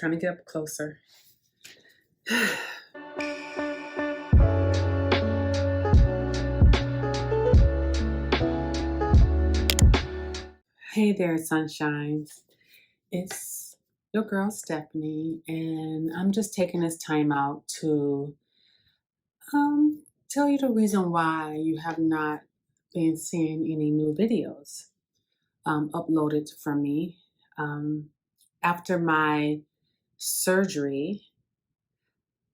Trying to get up closer. Hey there, sunshines. It's your girl Stephanie, and I'm just taking this time out to tell you the reason why you have not been seeing any new videos uploaded from me. After my surgery,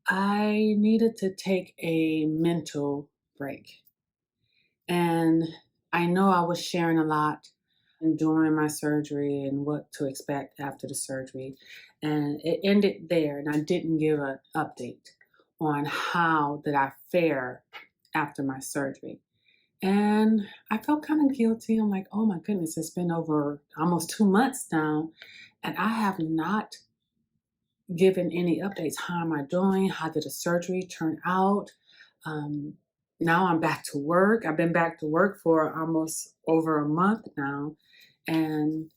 I needed to take a mental break. And I know I was sharing a lot during my surgery and what to expect after the surgery. And it ended there, and I didn't give an update on how did I fare after my surgery. And I felt kind of guilty. I'm like, oh my goodness, it's been over almost 2 months now, and I have not given any updates. How am I doing? How did the surgery turn out? Um, Now I'm back to work. I've been back to work for almost over a month now, and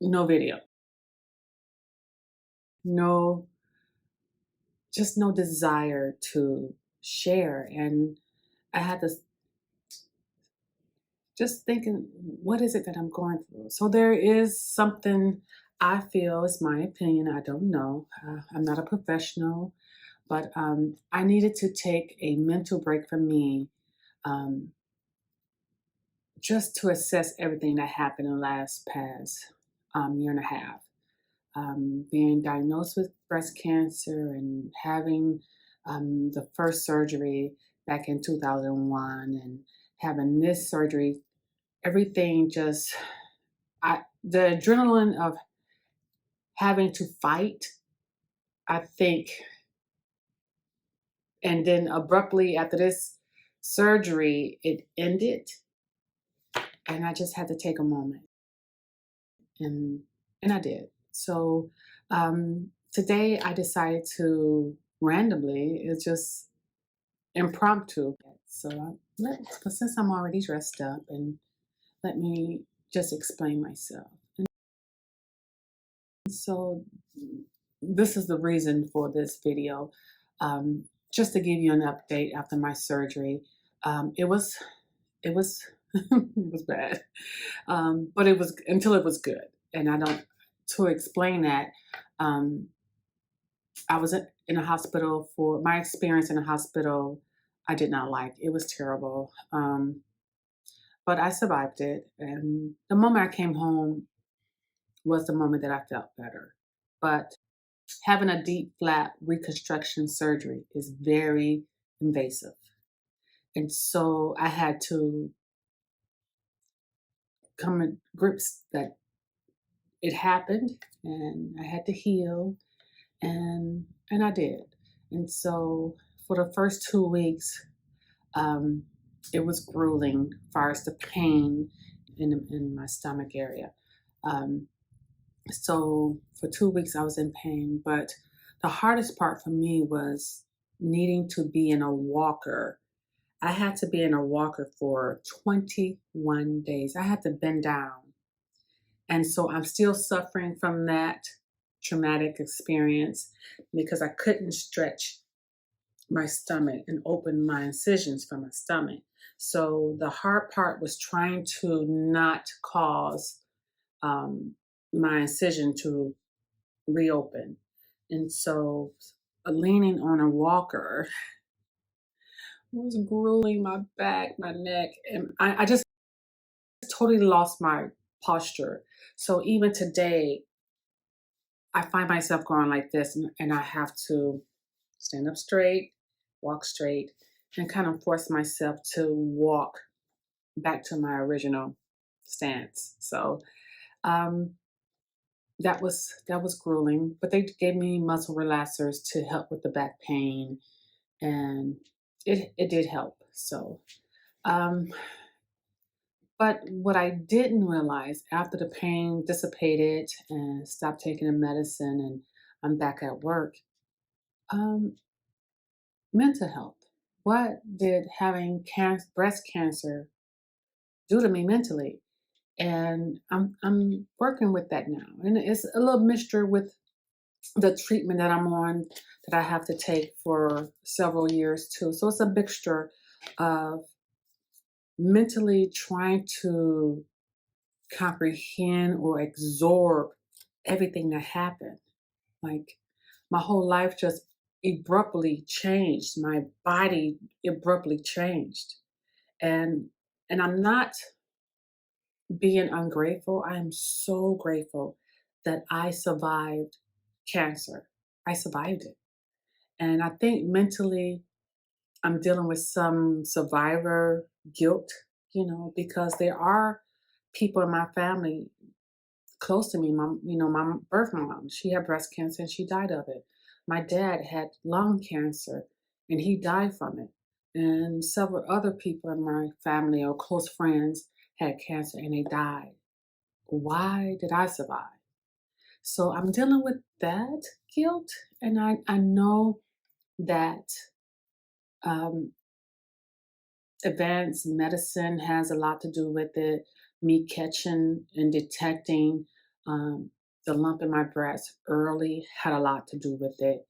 no video, no, just no desire to share. And I had to just thinking, what is it that I'm going through? So there is something I feel, it's my opinion, I don't know. I'm not a professional, but I needed to take a mental break from me, um, just to assess everything that happened in the past year and a half. Being diagnosed with breast cancer and having the first surgery back in 2001 and having this surgery, everything just, the adrenaline of having to fight, I think, and then abruptly after this surgery, it ended, and I just had to take a moment, and I did. So today I decided to randomly, it's just impromptu. So since I'm already dressed up, and let me just explain myself. And so this is the reason for this video, just to give you an update after my surgery. It was it was it was bad, but it was until it was good. And I don't to explain that. Um, I was in a hospital for my experience in a hospital. I did not like. It was terrible, but I survived it. And the moment I came home was the moment that I felt better. But having a deep, flat reconstruction surgery is very invasive. And so I had to come to grips that it happened, and I had to heal, and I did. And so for the first 2 weeks, um, it was grueling as far as the pain in my stomach area. Um, so for 2 weeks I was in pain, but the hardest part for me was needing to be in a walker. I had to be in a walker for 21 days. I had to bend down. And so I'm still suffering from that traumatic experience because I couldn't stretch my stomach and open my incisions from my stomach. So the hard part was trying to not cause my incision to reopen. And so leaning on a walker was grueling my back, my neck, and I just totally lost my posture. So even today, I find myself going like this, and I have to stand up straight, walk straight, and kind of force myself to walk back to my original stance. So um, that was grueling, but they gave me muscle relaxers to help with the back pain, and it did help. So, um, but what I didn't realize after the pain dissipated and stopped taking the medicine, and I'm back at work, um, mental health. What did having breast cancer do to me mentally? And I'm working with that now, and it's a little mixture with the treatment that I'm on that I have to take for several years too. So it's a mixture of mentally trying to comprehend or absorb everything that happened. Like my whole life just abruptly changed. My body abruptly changed. And I'm not being ungrateful. I am so grateful that I survived cancer. I survived it. And I think mentally I'm dealing with some survivor guilt, because there are people in my family close to me. My birth mom, she had breast cancer and she died of it. My dad had lung cancer and he died from it. And several other people in my family or close friends had cancer and they died. Why did I survive? So I'm dealing with that guilt. And I know that um, advanced medicine has a lot to do with it. Me catching and detecting um, the lump in my breast early had a lot to do with it.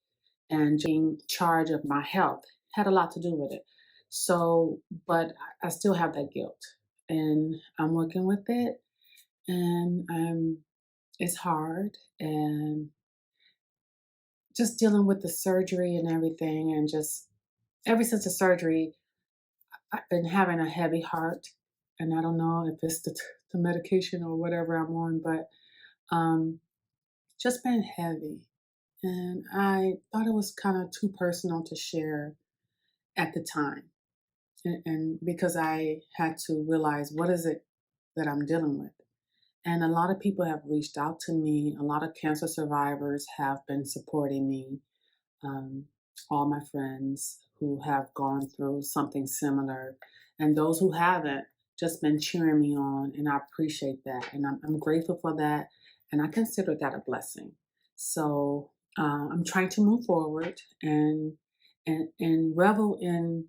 And being charge of my health had a lot to do with it. So, but I still have that guilt. And I'm working with it. And it's hard. And just dealing with the surgery and everything. And just ever since the surgery, I've been having a heavy heart, and I don't know if it's the medication or whatever I'm on, but um, just been heavy. And I thought it was kind of too personal to share at the time. And because I had to realize what is it that I'm dealing with. And a lot of people have reached out to me. A lot of cancer survivors have been supporting me. um, all my friends who have gone through something similar, and those who haven't just been cheering me on, and I appreciate that, and I'm grateful for that, and I consider that a blessing. So I'm trying to move forward and revel in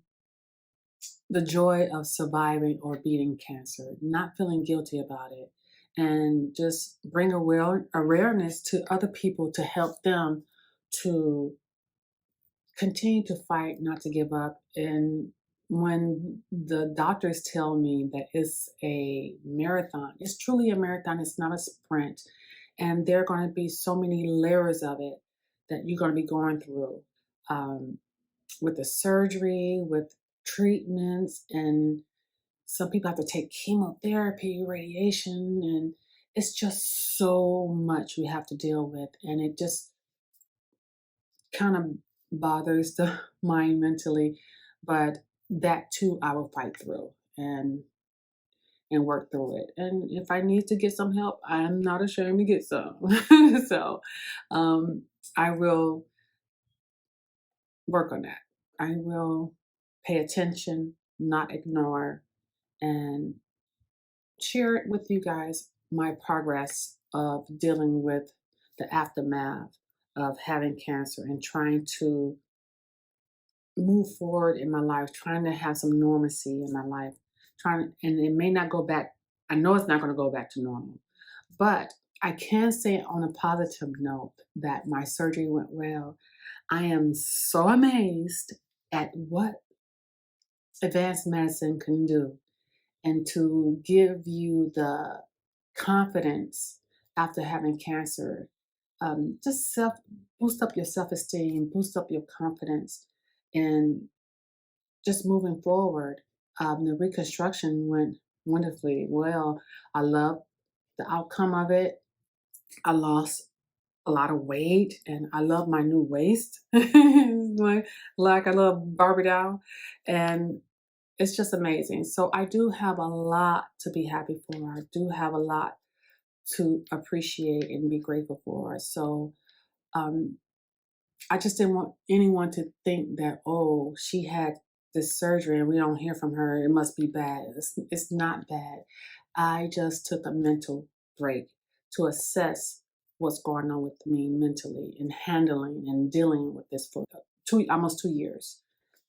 the joy of surviving or beating cancer, not feeling guilty about it, and just bring awareness to other people to help them to continue to fight, not to give up. And when the doctors tell me that it's a marathon, it's truly a marathon, it's not a sprint. And there are going to be so many layers of it that you're going to be going through um, with the surgery, with treatments, and some people have to take chemotherapy, radiation, and it's just so much we have to deal with. And it just kind of bothers the mind mentally, but that too I will fight through and work through it. And if I need to get some help, I'm not ashamed to get some. So um, I will work on that. I will pay attention, not ignore, and share it with you guys my progress of dealing with the aftermath of having cancer and trying to move forward in my life, trying to have some normalcy in my life, and it may not go back. I know it's not going to go back to normal, but I can say on a positive note that my surgery went well. I am so amazed at what advanced medicine can do and to give you the confidence after having cancer. Just boost up your self-esteem, boost up your confidence, and just moving forward, the reconstruction went wonderfully well. I love the outcome of it. I lost a lot of weight, and I love my new waist. like I love Barbie doll, and it's just amazing. So I do have a lot to be happy for. I do have a lot to appreciate and be grateful for. So um, I just didn't want anyone to think that, oh, she had this surgery and we don't hear from her. It must be bad. It's not bad. I just took a mental break to assess what's going on with me mentally and handling and dealing with this for almost 2 years.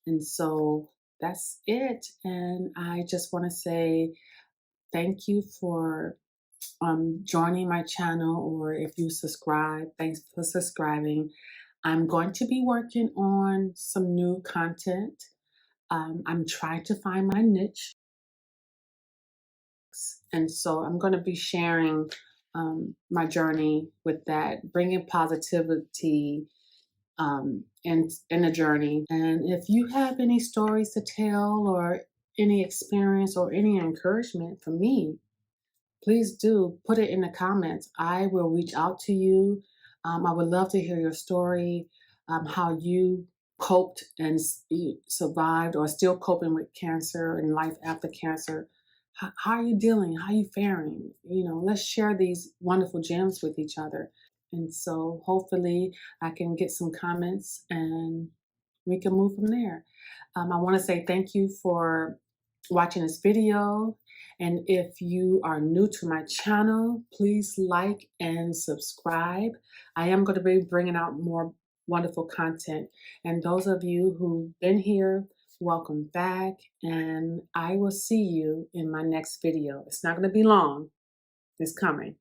And so that's it. And I just want to say thank you for joining my channel, or if you subscribe, thanks for subscribing. I'm going to be working on some new content. I'm trying to find my niche. And so I'm going to be sharing my journey with that, bringing positivity in the journey. And if you have any stories to tell, or any experience, or any encouragement for me, please do put it in the comments. I will reach out to you. I would love to hear your story, how you coped and you survived, or still coping with cancer and life after cancer. How are you dealing? How are you faring? Let's share these wonderful gems with each other. And so hopefully I can get some comments and we can move from there. I want to say thank you for watching this video. And if you are new to my channel, please like and subscribe. I am going to be bringing out more wonderful content. And those of you who've been here, welcome back. And I will see you in my next video. It's not going to be long. It's coming.